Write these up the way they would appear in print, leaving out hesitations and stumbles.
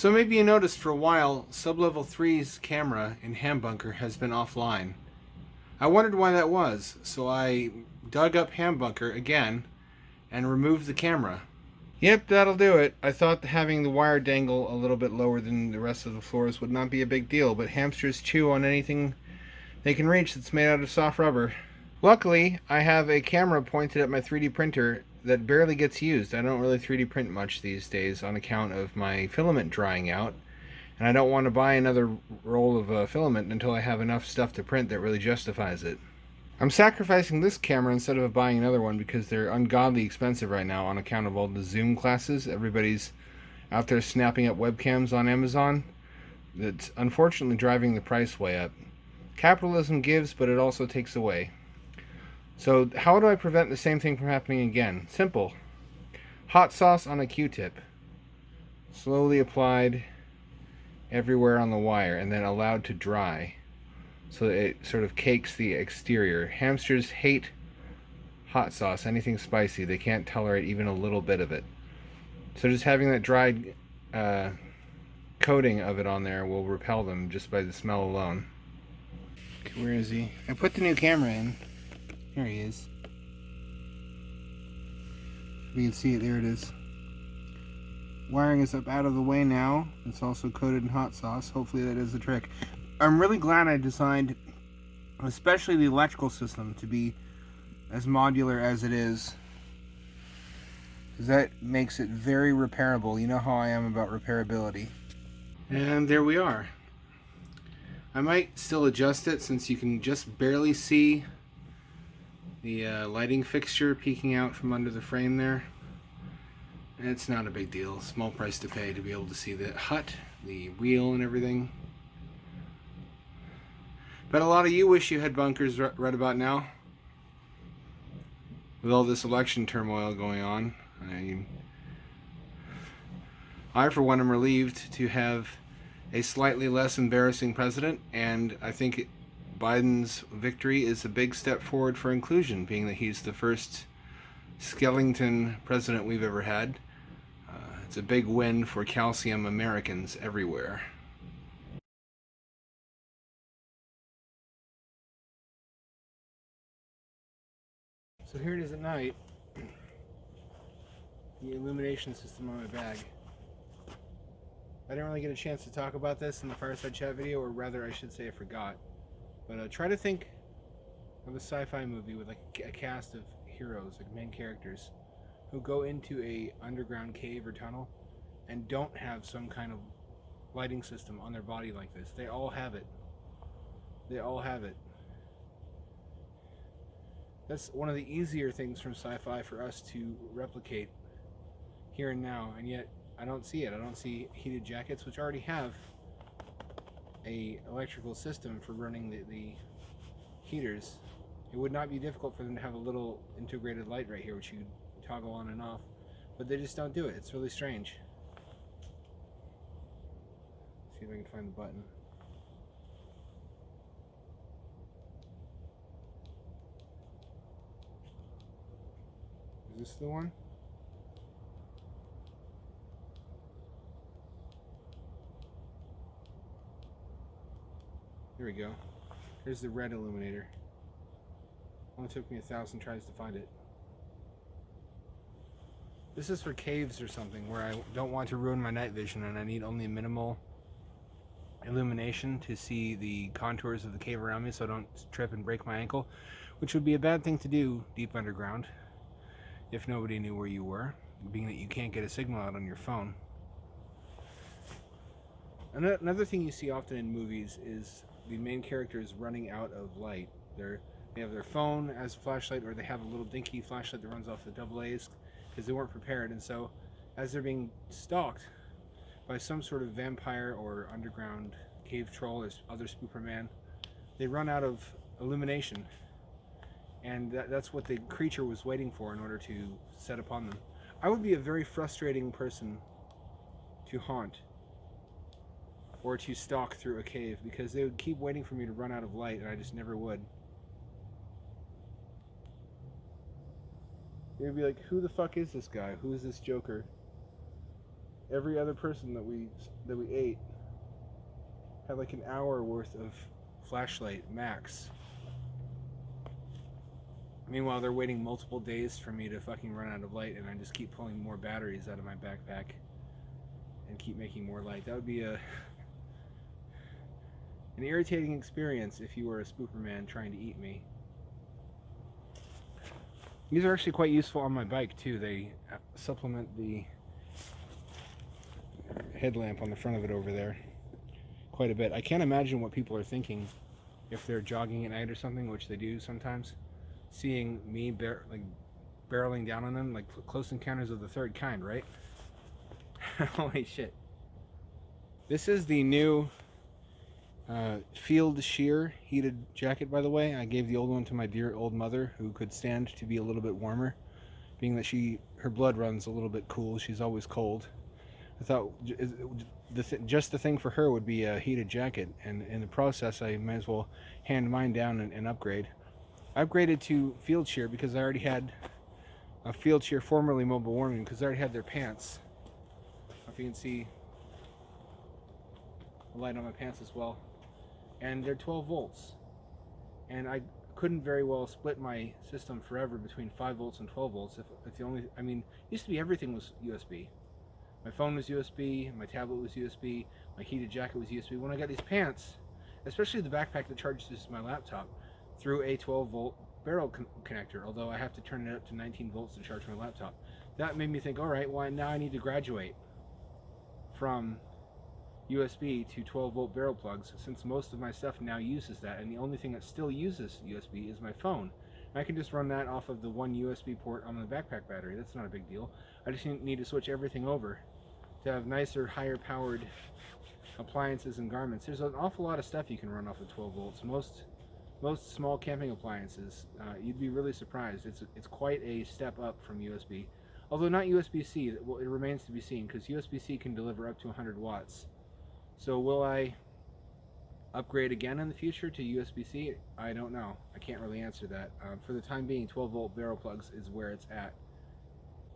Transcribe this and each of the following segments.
So maybe you noticed for a while, Sublevel 3's camera in Hambunker has been offline. I wondered why that was, so I dug up Hambunker again and removed the camera. Yep, that'll do it. I thought having the wire dangle a little bit lower than the rest of the floors would not be a big deal, but hamsters chew on anything they can reach that's made out of soft rubber. Luckily, I have a camera pointed at my 3D printer that barely gets used. I don't really 3D print much these days on account of my filament drying out, and I don't want to buy another roll of filament until I have enough stuff to print that really justifies it. I'm sacrificing this camera instead of buying another one because they're ungodly expensive right now on account of all the Zoom classes. Everybody's out there snapping up webcams on Amazon. That's unfortunately driving the price way up. Capitalism gives, but it also takes away. So how do I prevent the same thing from happening again? Simple. Hot sauce on a Q-tip. Slowly applied everywhere on the wire and then allowed to dry, so that it sort of cakes the exterior. Hamsters hate hot sauce, anything spicy. They can't tolerate even a little bit of it. So just having that dried coating of it on there will repel them just by the smell alone. Okay, where is he? I put the new camera in. Here he is. You can see it, there it is. Wiring is up out of the way now. It's also coated in hot sauce. Hopefully that is the trick. I'm really glad I designed, especially the electrical system, to be as modular as it is, because that makes it very repairable. You know how I am about repairability. And there we are. I might still adjust it since you can just barely see the lighting fixture peeking out from under the frame there. And it's not a big deal. Small price to pay to be able to see the hut, the wheel, and everything. But a lot of you wish you had bunkers right about now. With all this election turmoil going on. I for one, am relieved to have a slightly less embarrassing president, and I think Biden's victory is a big step forward for inclusion, being that he's the first skeleton president we've ever had. It's a big win for calcium Americans everywhere. So here it is at night. The illumination system on my bag. I didn't really get a chance to talk about this in the Fireside Chat video, or rather I should say I forgot. But try to think of a sci-fi movie with like a cast of heroes, like main characters, who go into a underground cave or tunnel and don't have some kind of lighting system on their body like this. They all have it. They all have it. That's one of the easier things from sci-fi for us to replicate here and now, and yet I don't see it. I don't see heated jackets, which already have a electrical system for running the heaters. It would not be difficult for them to have a little integrated light right here, which you can toggle on and off, but they just don't do it. It's really strange. Let's see if I can find the button. Is this the one? Here we go. Here's the red illuminator. Only took me 1,000 tries to find it. This is for caves or something where I don't want to ruin my night vision and I need only minimal illumination to see the contours of the cave around me so I don't trip and break my ankle, which would be a bad thing to do deep underground if nobody knew where you were, being that you can't get a signal out on your phone. Another thing you see often in movies is the main characters running out of light. They have their phone as a flashlight, or they have a little dinky flashlight that runs off the AA's because they weren't prepared, and so as they're being stalked by some sort of vampire or underground cave troll or other spooperman, they run out of illumination, and that's what the creature was waiting for in order to set upon them. I would be a very frustrating person to haunt or to stalk through a cave, because they would keep waiting for me to run out of light and I just never would. They'd be like, who the fuck is this guy? Who is this Joker? every other person that we ate had like an hour worth of flashlight max. Meanwhile, they're waiting multiple days for me to fucking run out of light, and I just keep pulling more batteries out of my backpack and keep making more light. That would be an irritating experience if you were a spooperman trying to eat me. These are actually quite useful on my bike too. They supplement the headlamp on the front of it over there quite a bit. I can't imagine what people are thinking if they're jogging at night or something, which they do sometimes, seeing me barreling down on them like Close Encounters of the Third Kind, right? Holy shit. This is the new field sheer heated jacket, by the way. I gave the old one to my dear old mother, who could stand to be a little bit warmer, being that her blood runs a little bit cool. She's always cold. I thought just the thing for her would be a heated jacket, and in the process I might as well hand mine down and upgrade. I upgraded to field sheer because I already had a field sheer, formerly mobile warming, because I already had their pants. If you can see the light on my pants as well. And they're 12 volts. And I couldn't very well split my system forever between 5 volts and 12 volts. If the only, I mean, used to be everything was USB. My phone was USB, my tablet was USB, my heated jacket was USB. When I got these pants, especially the backpack that charges my laptop through a 12 volt barrel connector, although I have to turn it up to 19 volts to charge my laptop, that made me think, all right, well, now I need to graduate from USB to 12 volt barrel plugs, since most of my stuff now uses that, and the only thing that still uses USB is my phone. And I can just run that off of the one USB port on the backpack battery. That's not a big deal. I just need to switch everything over to have nicer, higher powered appliances and garments. There's an awful lot of stuff you can run off of 12 volts. Most small camping appliances, you'd be really surprised. It's quite a step up from USB. Although not USB-C, well, it remains to be seen, because USB-C can deliver up to 100 watts. So will I upgrade again in the future to USB-C? I don't know. I can't really answer that. For the time being, 12 volt barrel plugs is where it's at.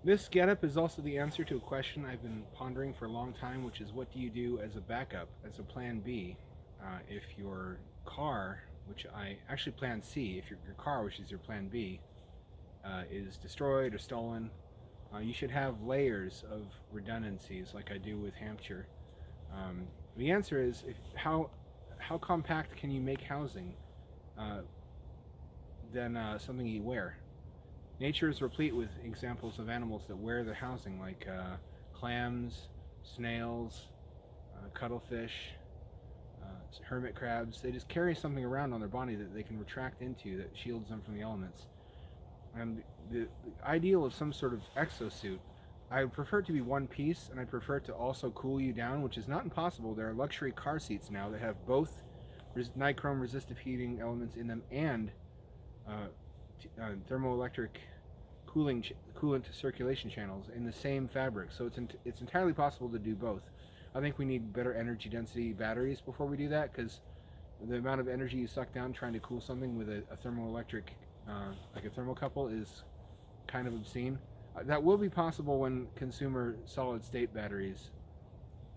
This getup is also the answer to a question I've been pondering for a long time, which is, what do you do as a backup, as a plan B, if your car, which I actually plan C, if your car, which is your plan B, is destroyed or stolen. You should have layers of redundancies like I do with Hampshire. The answer is, how compact can you make housing than something you wear? Nature is replete with examples of animals that wear their housing, like clams, snails, cuttlefish, hermit crabs. They just carry something around on their body that they can retract into that shields them from the elements. And the ideal of some sort of exosuit, I would prefer it to be one piece, and I prefer it to also cool you down, which is not impossible. There are luxury car seats now that have both nichrome resistive heating elements in them and thermoelectric coolant circulation channels in the same fabric. So it's entirely possible to do both. I think we need better energy density batteries before we do that, because the amount of energy you suck down trying to cool something with a thermoelectric, like a thermocouple, is kind of obscene. That will be possible when consumer solid-state batteries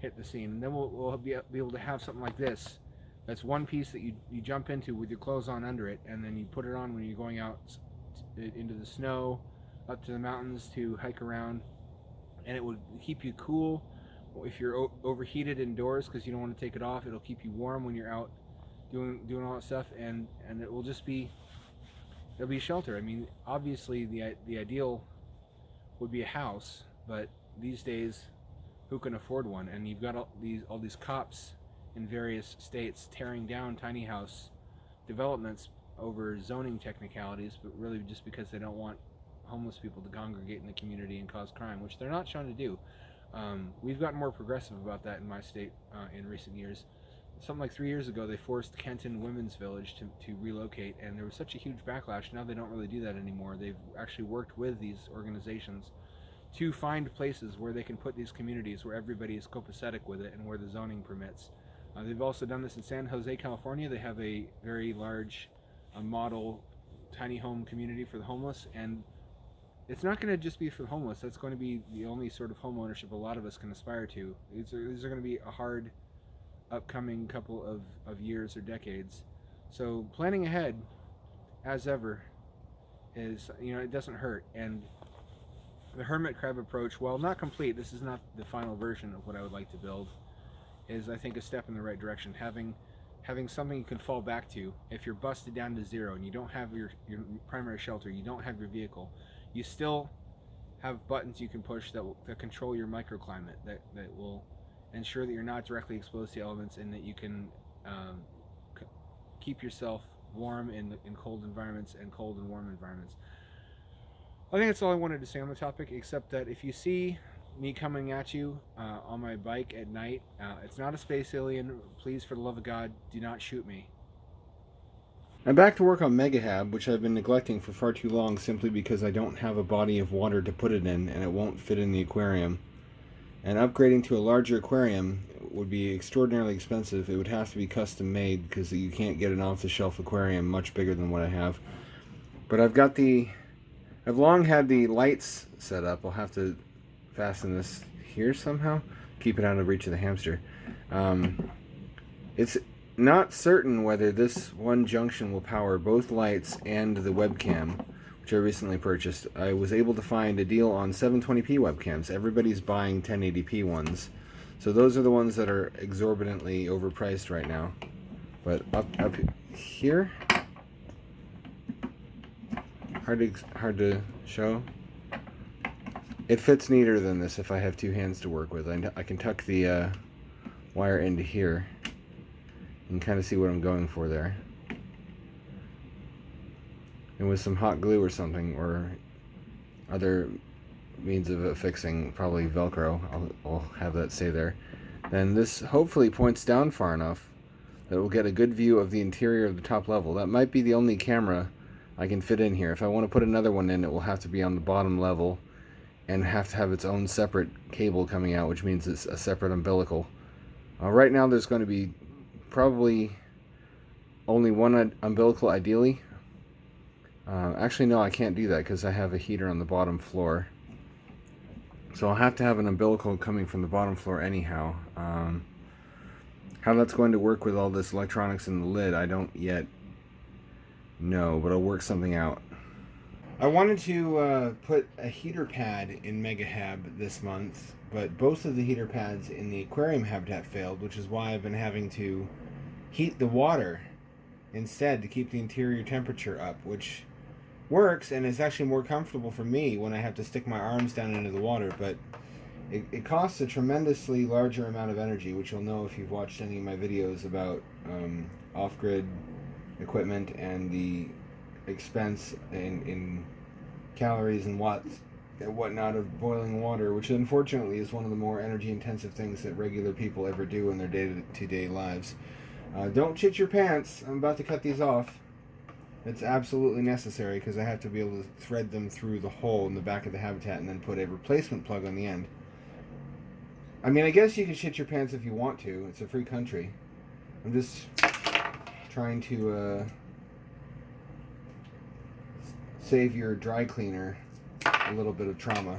hit the scene, and then we'll be able to have something like this. That's one piece that you jump into with your clothes on under it, and then you put it on when you're going out into the snow, up to the mountains to hike around, and it will keep you cool. If you're overheated indoors because you don't want to take it off, it'll keep you warm when you're out doing all that stuff, and it will just be, it'll be shelter. I mean, obviously the ideal would be a house, but these days, who can afford one? And you've got all these cops in various states tearing down tiny house developments over zoning technicalities, but really just because they don't want homeless people to congregate in the community and cause crime, which they're not trying to do. We've gotten more progressive about that in my state in recent years. Something like 3 years ago, they forced Kenton Women's Village to relocate, and there was such a huge backlash. Now they don't really do that anymore. They've actually worked with these organizations to find places where they can put these communities where everybody is copacetic with it and where the zoning permits. They've also done this in San Jose, California. They have a very large model tiny home community for the homeless, and it's not going to just be for the homeless. That's going to be the only sort of home ownership a lot of us can aspire to. These are going to be a hard upcoming couple of years or decades. So planning ahead, as ever, is, it doesn't hurt. And the hermit crab approach, while not complete, this is not the final version of what I would like to build, is I think a step in the right direction. Having something you can fall back to if you're busted down to zero and you don't have your primary shelter, you don't have your vehicle, you still have buttons you can push that control your microclimate, that will ensure that you're not directly exposed to elements, and that you can keep yourself warm in cold environments and cold and warm environments. I think that's all I wanted to say on the topic, except that if you see me coming at you on my bike at night, it's not a space alien. Please, for the love of God, do not shoot me. I'm back to work on megahab, which I've been neglecting for far too long simply because I don't have a body of water to put it in, and it won't fit in the aquarium. And upgrading to a larger aquarium would be extraordinarily expensive. It would have to be custom made because you can't get an off-the-shelf aquarium much bigger than what I have. But I've long had the lights set up. I'll have to fasten this here somehow, keep it out of reach of the hamster. It's not certain whether this one junction will power both lights and the webcam, which I recently purchased. I was able to find a deal on 720p webcams. Everybody's buying 1080p ones, so those are the ones that are exorbitantly overpriced right now. But up here, hard to show. It fits neater than this if I have two hands to work with. I can tuck the wire into here and kind of see what I'm going for there. And with some hot glue or something, or other means of affixing, probably Velcro, I'll have that stay there. Then this hopefully points down far enough that we'll get a good view of the interior of the top level. That might be the only camera I can fit in here. If I want to put another one in, it will have to be on the bottom level and have to have its own separate cable coming out, which means it's a separate umbilical. Right now there's going to be probably only one umbilical ideally. Actually no, I can't do that because I have a heater on the bottom floor. So I'll have to have an umbilical coming from the bottom floor anyhow. How that's going to work with all this electronics in the lid, I don't yet know, but I'll work something out. I wanted to put a heater pad in megahab this month, but both of the heater pads in the aquarium habitat failed, which is why I've been having to heat the water instead to keep the interior temperature up, which works and is actually more comfortable for me when I have to stick my arms down into the water, but it costs a tremendously larger amount of energy, which you'll know if you've watched any of my videos about off-grid equipment and the expense in calories and watts and whatnot of boiling water, which unfortunately is one of the more energy intensive things that regular people ever do in their day-to-day lives. Don't shit your pants. I'm about to cut these off. It's absolutely necessary because I have to be able to thread them through the hole in the back of the habitat and then put a replacement plug on the end. I mean, I guess you can shit your pants if you want to. It's a free country. I'm just trying to save your dry cleaner a little bit of trauma.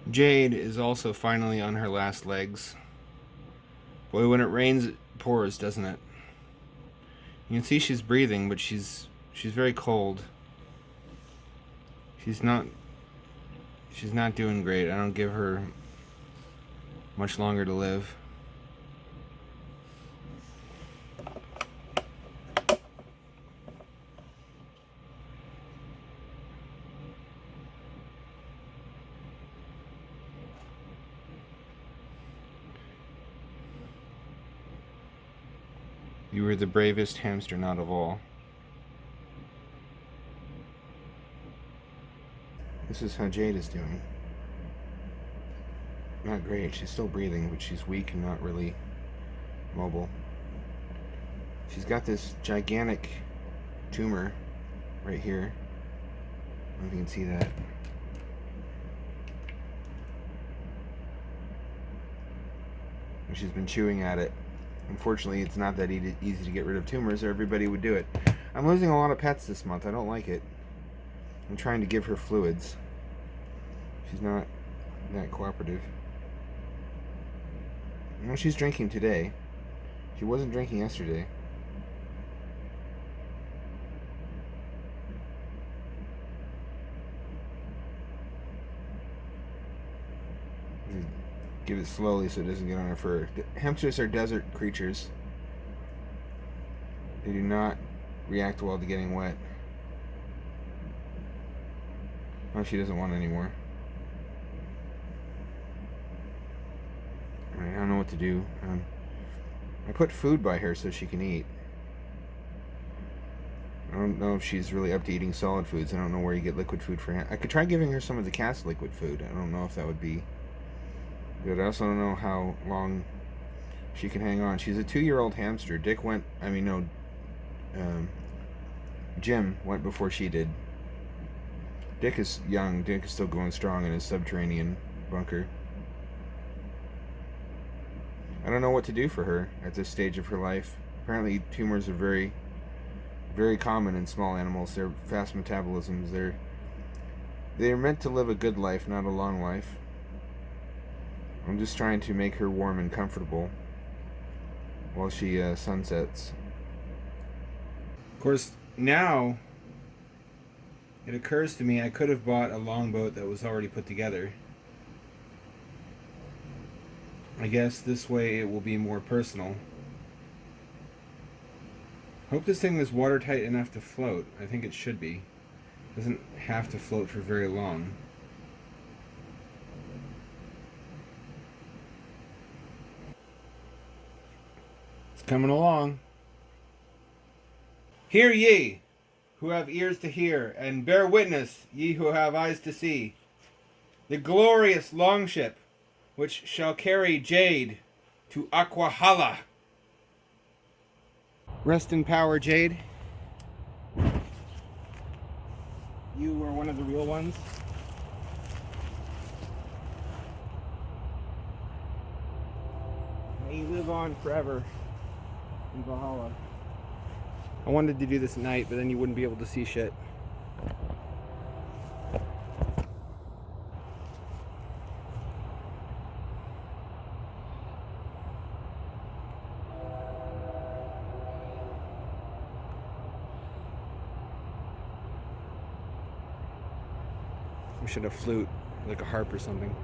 Jade is also finally on her last legs. Boy, when it rains, it pours, doesn't it? You can see she's breathing, but she's very cold. She's not doing great. I don't give her much longer to live. You were the bravest hamster not of all. This is how Jade is doing. Not great. She's still breathing, but she's weak and not really mobile. She's got this gigantic tumor right here. I don't know if you can see that. And she's been chewing at it Unfortunately, it's not that easy to get rid of tumors, or everybody would do it. I'm losing a lot of pets this month. I don't like it. I'm trying to give her fluids. She's not that cooperative. Well, she's drinking today. She wasn't drinking yesterday. Give it slowly so it doesn't get on her fur. Hamsters are desert creatures. They do not react well to getting wet. Oh, she doesn't want any more. I don't know what to do. I put food by her so she can eat. I don't know if she's really up to eating solid foods. I don't know where you get liquid food for her. I could try giving her some of the cat's liquid food. I don't know if that would be good. I also don't know how long she can hang on. She's a 2-year-old hamster. Jim went before she did. Dick is young. Dick is still going strong in his subterranean bunker. I don't know what to do for her at this stage of her life. Apparently tumors are very, very common in small animals. They're fast metabolisms. They're meant to live a good life, not a long life. I'm just trying to make her warm and comfortable while she sunsets. Of course, now it occurs to me I could have bought a longboat that was already put together. I guess this way it will be more personal. Hope this thing is watertight enough to float. I think it should be. Doesn't have to float for very long. It's coming along. Hear ye, who have ears to hear, and bear witness, ye who have eyes to see. The glorious longship, which shall carry Jade to Aquahala. Rest in power, Jade. You were one of the real ones. May you live on forever in Valhalla. I wanted to do this at night, but then you wouldn't be able to see shit. We should have flute, like a harp or something.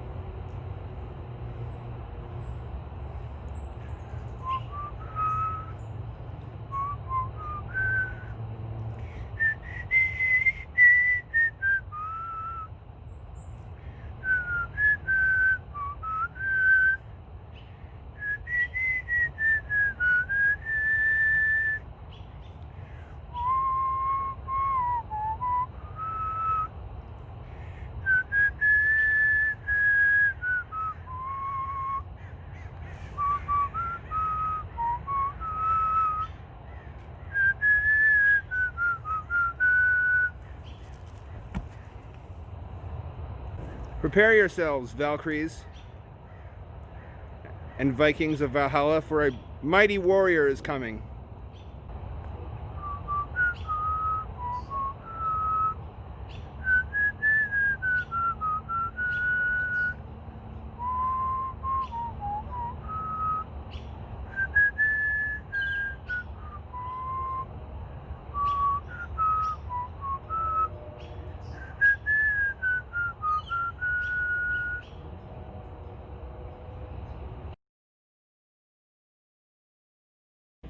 Prepare yourselves, Valkyries and Vikings of Valhalla, for a mighty warrior is coming.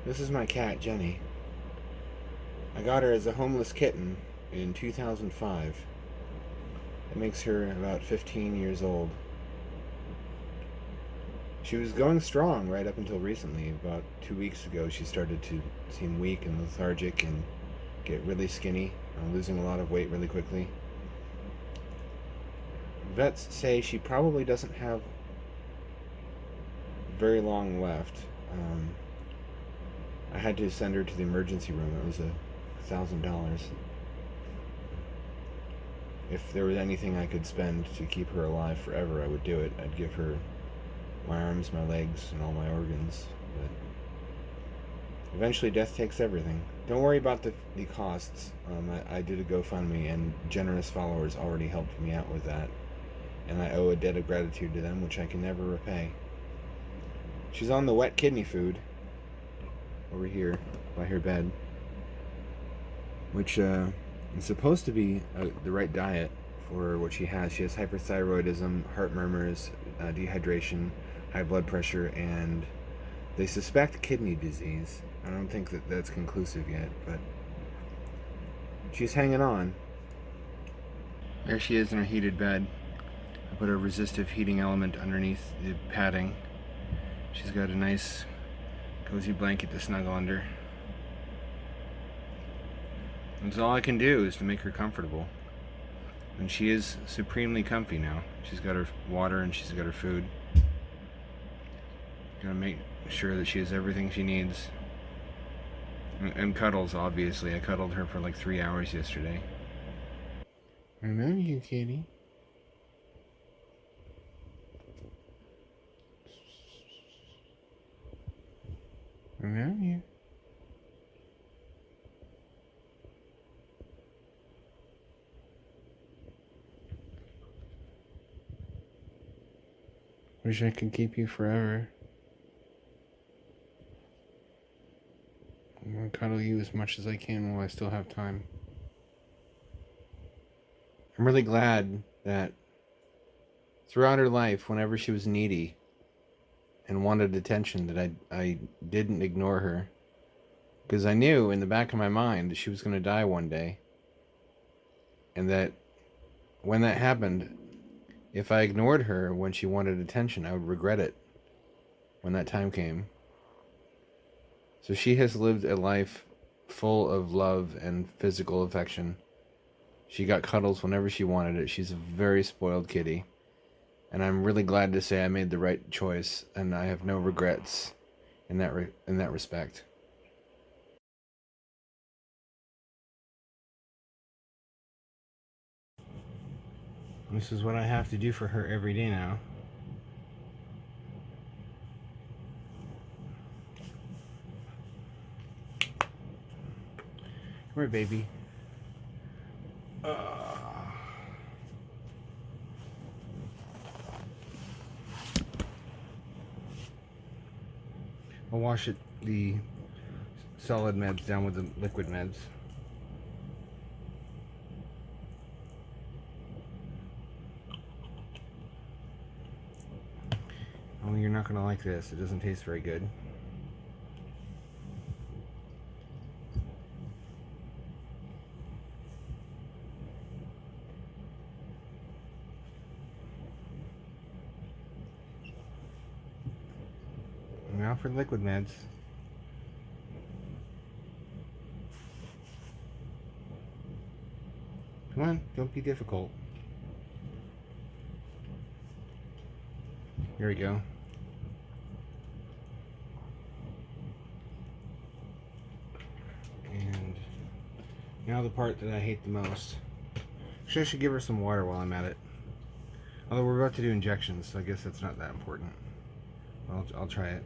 This is my cat, Jenny. I got her as a homeless kitten in 2005. That makes her about 15 years old. She was going strong right up until recently. About 2 weeks ago, she started to seem weak and lethargic and get really skinny, losing a lot of weight really quickly. Vets say she probably doesn't have very long left. I had to send her to the emergency room. It was $1,000. If there was anything I could spend to keep her alive forever, I would do it. I'd give her my arms, my legs, and all my organs. But Eventually, death takes everything. Don't worry about the costs. I did a GoFundMe, and generous followers already helped me out with that. And I owe a debt of gratitude to them, which I can never repay. She's on the wet kidney food over here by her bed, which is supposed to be the right diet for what she has. She has hyperthyroidism, heart murmurs, dehydration, high blood pressure, and they suspect kidney disease. I don't think that that's conclusive yet, but she's hanging on. There she is in her heated bed. I put a resistive heating element underneath the padding. She's got a nice cozy blanket to snuggle under. That's all I can do is to make her comfortable. And she is supremely comfy now. She's got her water and she's got her food. Gotta make sure that she has everything she needs. And cuddles, obviously. I cuddled her for like 3 hours yesterday. I love you, kitty. I love you. Wish I could keep you forever. I'm gonna cuddle you as much as I can while I still have time. I'm really glad that throughout her life, whenever she was needy and wanted attention, that I didn't ignore her. Because I knew in the back of my mind that she was going to die one day. And that when that happened, if I ignored her when she wanted attention, I would regret it when that time came. So she has lived a life full of love and physical affection. She got cuddles whenever she wanted it. She's a very spoiled kitty. And I'm really glad to say I made the right choice, and I have no regrets in that respect. This is what I have to do for her every day now. Come here, baby. I'll wash the solid meds down with the liquid meds. Oh, you're not going to like this. It doesn't taste very good. Now for liquid meds. Come on, don't be difficult. Here we go. And now the part that I hate the most. Actually, I should give her some water while I'm at it. Although we're about to do injections, so I guess that's not that important. I'll try it.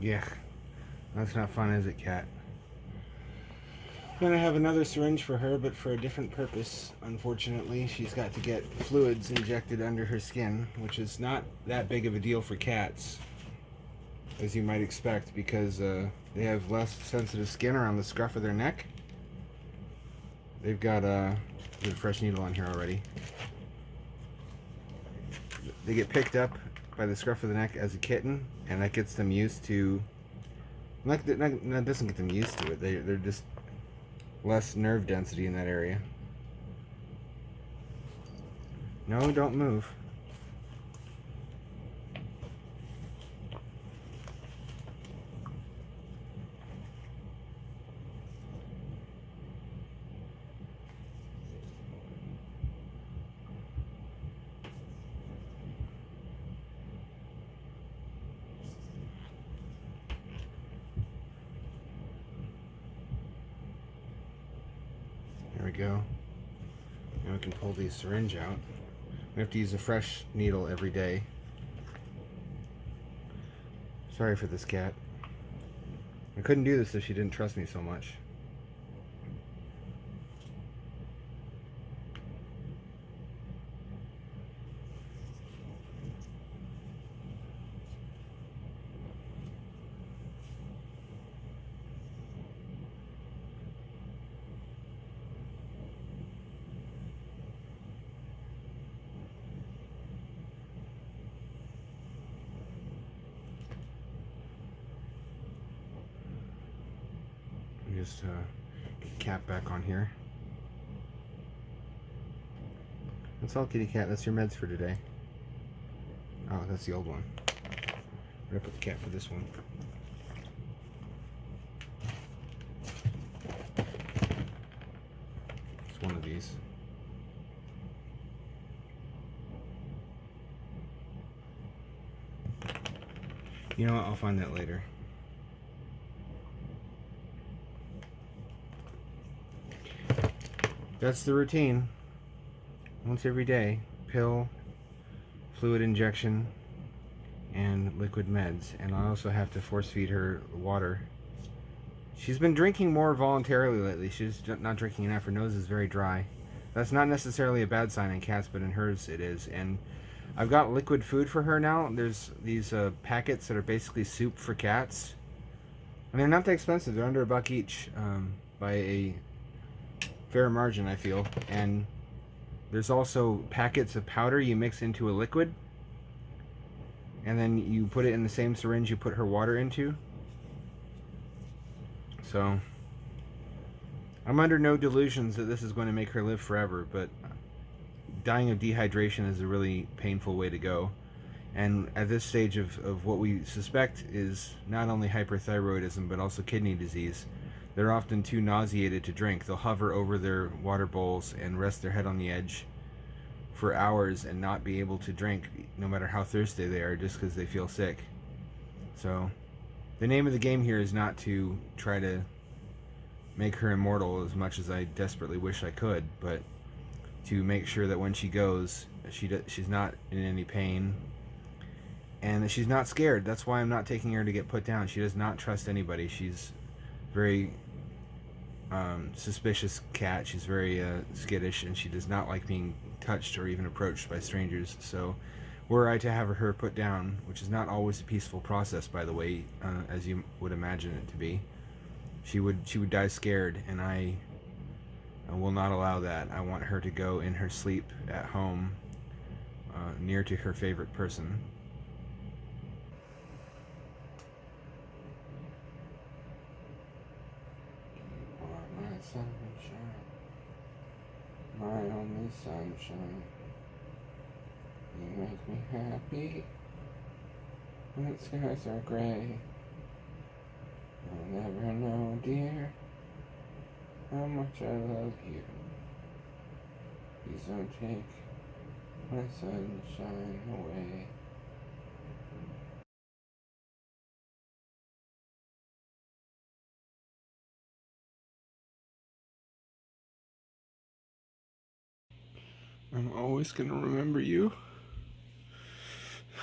Yeah, that's not fun, is it, cat? Gonna have another syringe for her, but for a different purpose. Unfortunately, she's got to get fluids injected under her skin, which is not that big of a deal for cats, as you might expect, because they have less sensitive skin around the scruff of their neck. They've got there's a fresh needle on here already. They get picked up by the scruff of the neck as a kitten, and that gets them used to. That doesn't get them used to it. They're just less nerve density in that area. No, don't move. we go. Now we can pull the syringe out. We have to use a fresh needle every day. Sorry for this cat. I couldn't do this if she didn't trust me so much. Just get the cap back on here. That's all, kitty cat. That's your meds for today. Oh, that's the old one. I'm gonna put the cap for this one. It's one of these. You know what? I'll find that later. That's the routine. Once every day, pill, fluid injection, and liquid meds. And I also have to force feed her water. She's been drinking more voluntarily lately. She's not drinking enough. Her nose is very dry. That's not necessarily a bad sign in cats, but in hers it is. And I've got liquid food for her now. There's these packets that are basically soup for cats. And they're not that expensive. They're under $1 each, by a fair margin, I feel. And there's also packets of powder you mix into a liquid, and then you put it in the same syringe you put her water into. So I'm under no delusions that this is going to make her live forever, but dying of dehydration is a really painful way to go. And at this stage of what we suspect is not only hyperthyroidism but also kidney disease, they're often too nauseated to drink. They'll hover over their water bowls and rest their head on the edge for hours and not be able to drink no matter how thirsty they are, just because they feel sick. So the name of the game here is not to try to make her immortal as much as I desperately wish I could, but to make sure that when she goes, she's not in any pain and that she's not scared. That's why I'm not taking her to get put down. She does not trust anybody. She's very suspicious cat. She's very skittish, and she does not like being touched or even approached by strangers. So were I to have her put down, which is not always a peaceful process, by the way, as you would imagine it to be, she would die scared, and I will not allow that. I want her to go in her sleep at home, near to her favorite person. Sunshine, my only sunshine. You make me happy when the skies are gray. You'll never know, dear, how much I love you. Please don't take my sunshine away. I'm always gonna remember you.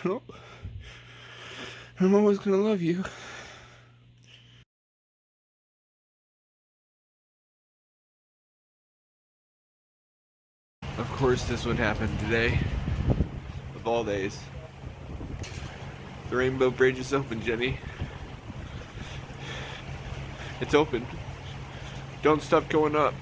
Oh, I'm always gonna love you. Of course this would happen today, of all days. The Rainbow Bridge is open, Jenny. It's open. Don't stop going up.